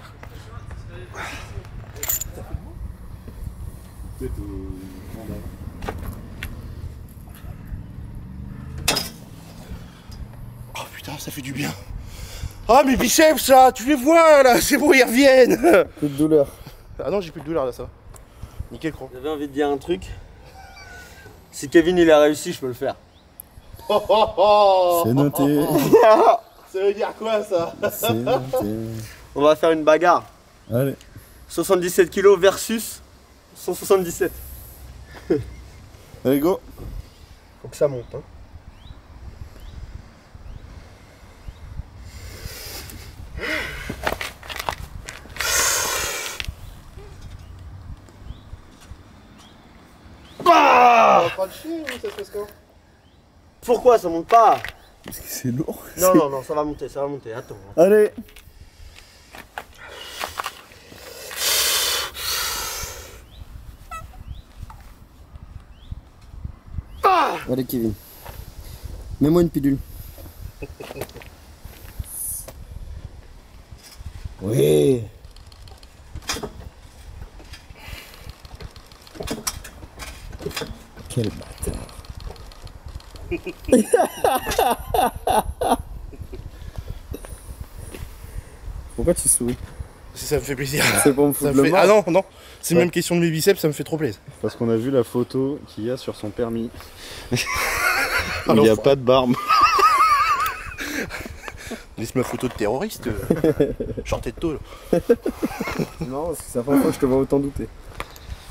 Oh putain, ça fait du bien. Ah mes biceps là, tu les vois là, c'est bon, ils reviennent. Plus de douleur. Ah non, j'ai plus de douleur là, ça va. Nickel, croc. J'avais envie de dire un truc. Si Kevin il a réussi, je peux le faire. C'est noté. Ça veut dire quoi ça? C'est noté. On va faire une bagarre. Allez. 77 kg versus 177. Allez, go. Faut que ça monte, hein. Bah Pas de chier ou ça se passe comment? Pourquoi ça monte pas? Parce que c'est lourd. Non, non, non, ça va monter, attends. Allez. Allez, Kevin. Mets-moi une pilule. Oui. Quel bâtard. Pourquoi tu souris? Ça me fait plaisir. C'est pour me Ça foutre me le fait... mort. Ah non, non. C'est même question de mes biceps, ça me fait trop plaisir. Parce qu'on a vu la photo qu'il y a sur son permis. Ah, Il n'y a pas de barbe. Laisse ma photo de terroriste. Shorté de tôle. Non, parce que c'est la première fois que je te vois autant douter.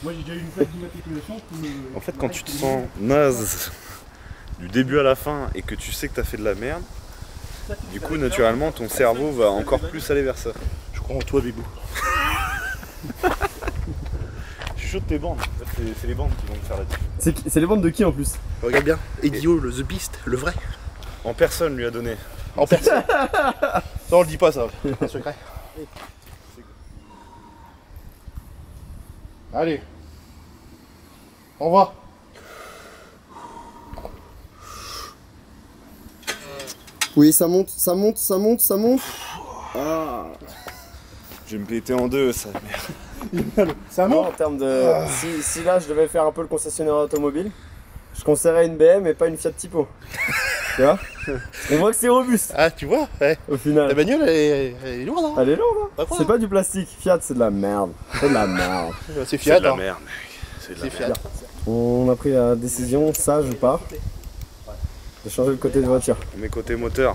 Moi j'ai déjà eu une plaque d'immatriculation qui me. En fait, quand tu te sens naze du début à la fin et que tu sais que t'as fait de la merde, du coup, naturellement, ton cerveau va encore plus aller vers ça. Je crois en toi, Bébou. Je suis chaud de tes bandes. En fait, c'est les bandes qui vont me faire la différence. C'est les bandes de qui en plus? Regarde bien. Edio, le The Beast, le vrai. En personne lui a donné. En personne. Ça, on le dit pas, ça. C'est un secret. Allez. On va. Oui, ça monte, ça monte, ça monte, ça monte. Ah. Je vais me péter en deux, ça. Merde. Ça monte. En termes de. Si là je devais faire un peu le concessionnaire automobile, je conseillerais une BM et pas une Fiat Tipo. Tu vois? On voit que c'est robuste. Ah, tu vois, ouais. Au final. La bagnole, elle est lourde, hein. Elle est lourde, hein. Pas C'est pas du plastique. Fiat, c'est de la merde. C'est de la merde. C'est Fiat, C'est de la hein. merde, mec. C'est de la C'est merde. Fiat. On a pris la décision, sage ou pas, de changer le côté de voiture. Mes côtés moteurs.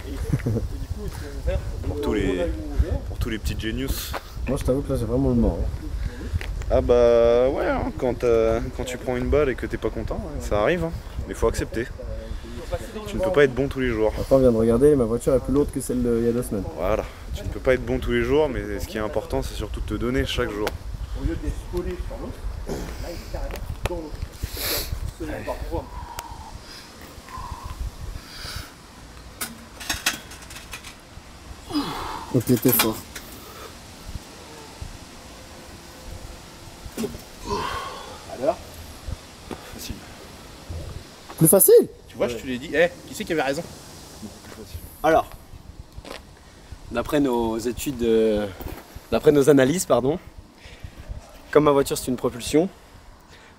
Pour tous les petits genius. Moi je t'avoue que là j'ai vraiment le mort. Ah bah ouais, hein, quand tu prends une balle et que t'es pas content, ouais, ça arrive, hein. Mais faut accepter. Tu ne peux pas être bon tous les jours. Après on vient de regarder, ma voiture est plus lourde que celle d'il y a 2 semaines. Voilà, tu ne peux pas être bon tous les jours, mais ce qui est important, c'est surtout de te donner chaque jour. Au lieu d'être collé sur l'autre, là il est carrément dans l'autre. C'est ce qu'on va pouvoir. Ok, t'es fort. Alors, Facile. Plus facile? tu vois, je te l'ai dit. Eh, qui c'est qui avait raison? Alors, d'après nos études, d'après nos analyses, pardon, comme ma voiture c'est une propulsion,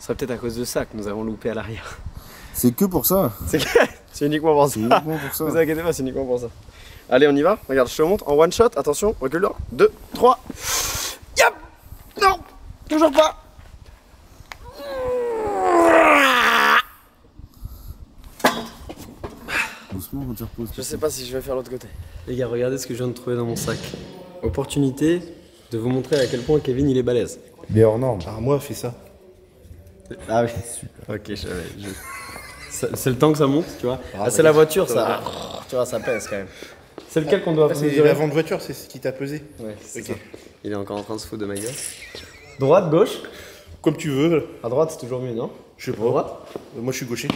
ce serait peut-être à cause de ça que nous avons loupé à l'arrière. C'est que pour ça. C'est uniquement pour ça. C'est uniquement pour ça. Vous inquiétez pas, c'est uniquement pour ça. Allez, on y va. Regarde, je te montre en one shot. Attention, recule 1, 2, 3. Yep. Non, toujours pas. Doucement, on te repose. Je sais pas si je vais faire l'autre côté. Les gars, regardez ce que je viens de trouver dans mon sac. Opportunité de vous montrer à quel point Kevin il est balèze. Il est hors norme. Ah, moi, fais ça. Ah oui. Super. Ok, je savais. C'est le temps que ça monte, tu vois. Ah, c'est la voiture, ça. Tu vois, ça pèse quand même. C'est lequel qu'on doit Ah, c'est mesurer? l'avant de voiture, c'est ce qui t'a pesé. Ouais, c'est Ok. ça. Il est encore en train de se foutre de ma gueule. Droite, gauche? Comme tu veux. À droite, c'est toujours mieux, non? Je sais pas. Droite? Moi, je suis gaucher.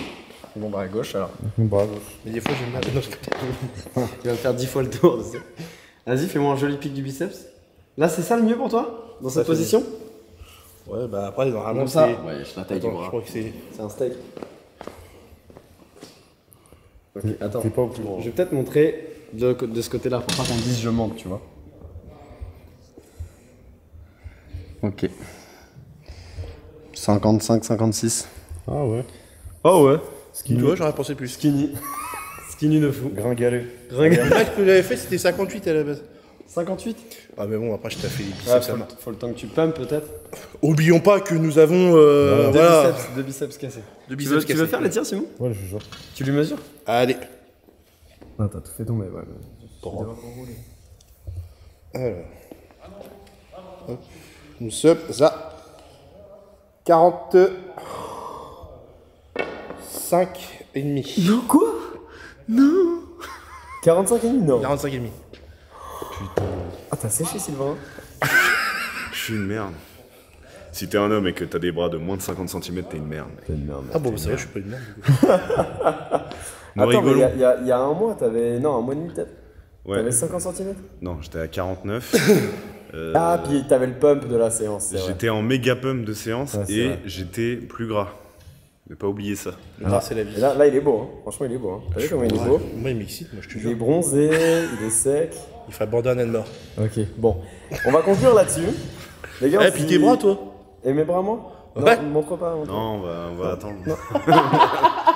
Bon bras gauche alors. Bravo. Mais des fois, j'aime bien. Non, Tu vas me faire 10 fois le tour. Tu sais. Vas-y, fais-moi un joli pic du biceps. Là, c'est ça le mieux pour toi? Dans cette c'est position? Ouais, bah après, normalement, Comme ça. c'est. Ouais, je la taille du Attends, je bras. crois que c'est. C'est un steak. Ok, attends. T'es pas au plus grand. Je vais peut-être montrer de ce côté-là pour pas qu'on dise je monte, tu vois. Ok. 55, 56. Ah ouais. Oh ouais. Tu vois, j'aurais pensé plus. Skinny. Skinny de fou. Gringalet. Le max que j'avais fait, c'était 58 à la base. 58. Ah, mais bon, après, je t'ai fait les Ouais, biceps, ça marche. faut le temps que tu pumpes peut-être. Oublions pas que nous avons. Deux biceps cassés. Deux Tu biceps veux cassés. faire les tiens, Simon? Ouais, je jure. Tu lui mesures? Allez. Ah, t'as tout fait tomber, ouais. Alors. Hop. Nous sommes à 45 et demi. Non, quoi? Non. 45 et demi, non. 45 et demi. Ah, t'as séché, Sylvain? Je suis une merde. Si t'es un homme et que t'as des bras de moins de 50 cm, t'es une merde. Mec. T'es une merde. Ah bon, bah, c'est vrai, je suis pas une merde. Nous Attends, mais rigolons. il y a un mois, t'avais. Non, un mois et demi peut-être. Ouais. T'avais 50 cm? Non, j'étais à 49. Ah, puis t'avais le pump de la séance, c'est vrai. J'étais en méga pump de séance Ouais, c'est et vrai. j'étais plus gras. Ne pas oublier ça. Le gras, c'est la vie. Et là, il est beau, hein. Franchement, il est beau. Hein. T'as vu comment il est beau? Moi, il m'excite, moi, je te Il est jure. bronzé, il est sec. Il fait abandonner de mort. Ok, bon. On va conclure là-dessus. Les gars, Eh, puis tes bras, toi? Et mes bras, moi? Non, Ouais. montre pas. Montre. Non, on va attendre. Non,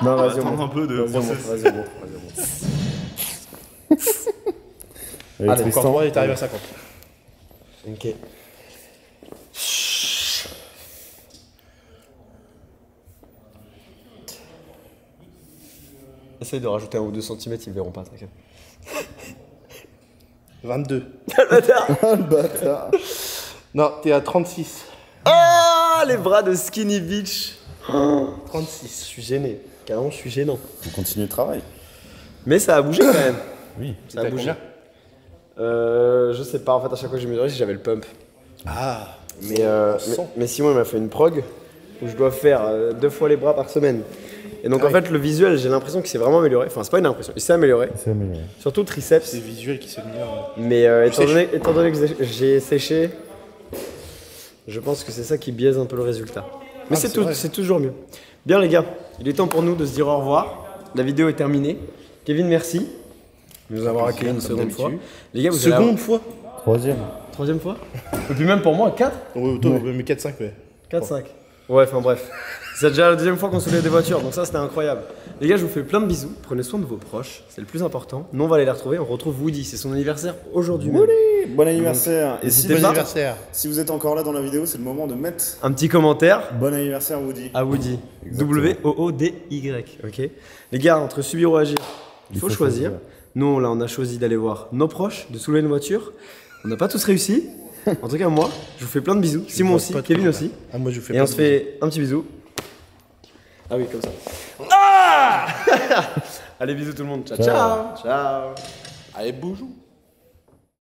On va vas-y, attendre un peu de Vas-y, on montre, process. vas-y, on montre. Allez, Allez, Tristan. encore 3 et t'arrives à 50. Ok. Essaye de rajouter 1 ou 2 cm, ils verront pas, t'inquiète. 22. Bâtard. Non, t'es à 36. Ah, les bras de Skinny Beach. 36. Je suis gêné. Carrément, je suis gênant. Faut continuer le travail. Mais ça a bougé quand même. Oui. Ça a T'as bougé. combien? Je sais pas, en fait, à chaque fois que j'ai mesuré, j'avais le pump. Ah. Mais Simon, il m'a fait une prog où je dois faire 2 fois les bras par semaine. Et donc, en fait, le visuel, j'ai l'impression qu'il s'est vraiment amélioré. Enfin, c'est pas une impression, il s'est amélioré. C'est amélioré. Surtout le triceps. C'est visuel qui s'améliore. Mais étant donné que j'ai séché, je pense que c'est ça qui biaise un peu le résultat. Mais c'est vrai. c'est toujours mieux. Bien les gars, il est temps pour nous de se dire au revoir. La vidéo est terminée. Kevin, merci de nous avoir accueillis une seconde fois. Les gars, vous allez Seconde fois? Troisième. troisième fois. Et puis même pour moi, 4 Ouais, toi, mais 4-5, ouais. 4-5. Ouais, enfin bref. C'est déjà la deuxième fois qu'on soulève des voitures, donc ça c'était incroyable. Les gars, je vous fais plein de bisous. Prenez soin de vos proches, c'est le plus important. Nous, on va aller les retrouver. On retrouve Woody, c'est son anniversaire aujourd'hui même. Bon anniversaire. Et si, N'hésitez pas. Anniversaire. si vous êtes encore là dans la vidéo, c'est le moment de mettre Un petit commentaire bon anniversaire Woody. à Woody. Exactement. W-O-O-D-Y. Ok. Les gars, entre subir ou agir, il faut choisir. Nous, là, on a choisi d'aller voir nos proches, de soulever une voiture. On n'a pas tous réussi. En tout cas, moi, je vous fais plein de bisous. Simon aussi, Pas de Kevin problème. aussi. Ah, moi, je fais Et pas on de se fait un petit bisou. Ah oui, comme ça. Ah Allez, bisous tout le monde. Ciao, ciao. Ciao. Allez, bonjour.